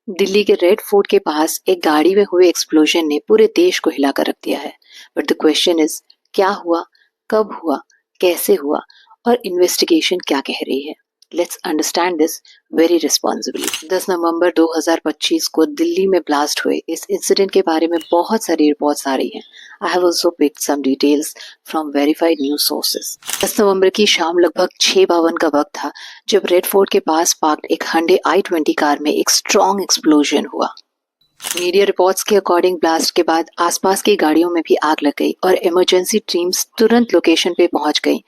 दिल्ली के red fort के पास एक गाड़ी में हुए एक्सप्लोजन ने पूरे देश को हिलाकर रख दिया है। बट द क्वेश्चन इज, क्या हुआ, कब हुआ, कैसे हुआ और इन्वेस्टिगेशन क्या कह रही है? Let's understand this very responsibly. 10 नवंबर 2025 को दिल्ली में ब्लास्ट हुए इस इंसिडेंट के बारे में बहुत सारी रिपोर्ट्स आ रही हैं। I have also picked some details from verified news sources. 10 नवंबर की शाम लगभग 6:52 का वक्त था जब रेड फोर्ट के पास पार्क्ड एक Hyundai i20 कार में एक स्ट्रॉन्ग एक्सप्लोजन हुआ। मीडिया रिपोर्ट्स के अकॉर्डिंग ब्लास्ट के बाद आसपास की गाड़ियों में भी आग लग गई और इमरजेंसी टीम्स तुरंत लोकेशन पे पहुंच गई।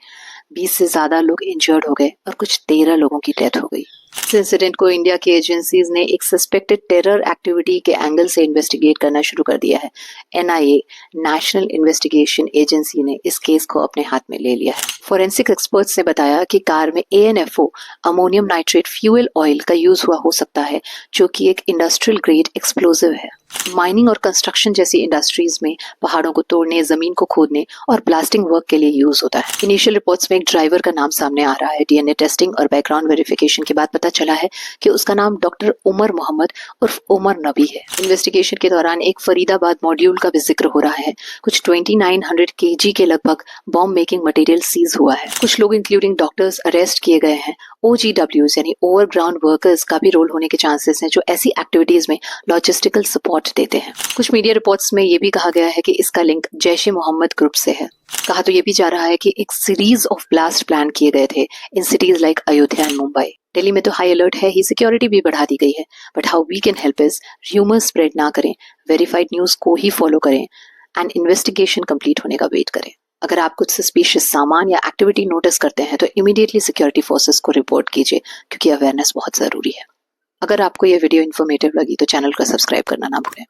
20 से ज्यादा लोग इंजर्ड हो गए और कुछ 13 लोगों की डेथ हो गई। इस इंसिडेंट को इंडिया की एजेंसीज ने एक सस्पेक्टेड टेरर एक्टिविटी के एंगल से इन्वेस्टिगेट करना शुरू कर दिया है। एनआईए, नेशनल इन्वेस्टिगेशन एजेंसी ने इस केस को अपने हाथ में ले लिया है। फोरेंसिक एक्सपर्ट्स ने बताया कि कार में ANFO, ammonium nitrate fuel oil का यूज हुआ हो सकता है, जो कि एक इंडस्ट्रियल ग्रेड एक्सप्लोजिव है। माइनिंग और कंस्ट्रक्शन जैसी इंडस्ट्रीज में पहाड़ों को तोड़ने, जमीन को खोदने और ब्लास्टिंग वर्क के लिए यूज होता है। इनिशियल रिपोर्ट्स में एक ड्राइवर का नाम सामने आ रहा है। डीएनए टेस्टिंग और बैकग्राउंड वेरिफिकेशन के बाद पता चला है कि उसका नाम डॉक्टर उमर मोहम्मद उर्फ उमर नबी है। इन्वेस्टिगेशन के दौरान एक फरीदाबाद मॉड्यूल का भी जिक्र हो रहा है। कुछ 2900 kg के लगभग बॉम्ब मेकिंग मटेरियल सीज हुआ है। कुछ लोग इंक्लूडिंग डॉक्टर्स अरेस्ट किए गए हैं। OGWs यानी ओवरग्राउंड वर्कर्स का भी रोल होने के चांसेस हैं, जो ऐसी एक्टिविटीज में लॉजिस्टिकल सपोर्ट देते हैं। कुछ मीडिया रिपोर्ट्स में ये भी कहा गया है कि इसका लिंक जैश-ए-मोहम्मद ग्रुप से है। कहा तो ये भी जा रहा है कि एक सीरीज ऑफ ब्लास्ट प्लान किए गए थे in cities like Ayodhya and Mumbai. Delhi में तो हाई अलर्ट है ही, सिक्योरिटी भी बढ़ा दी गई है। But how we can help is rumours spread ना करें, वेरीफाइड न्यूज को ही फॉलो करें एंड इन्वेस्टिगेशन कंप्लीट होने का वेट करें। अगर आप कुछ सस्पिशियस सामान या एक्टिविटी नोटिस करते हैं तो इमीडिएटली सिक्योरिटी फोर्सेस को रिपोर्ट कीजिए, क्योंकि अवेयरनेस बहुत जरूरी है। अगर आपको यह वीडियो इन्फॉर्मेटिव लगी तो चैनल को सब्सक्राइब करना ना भूलें।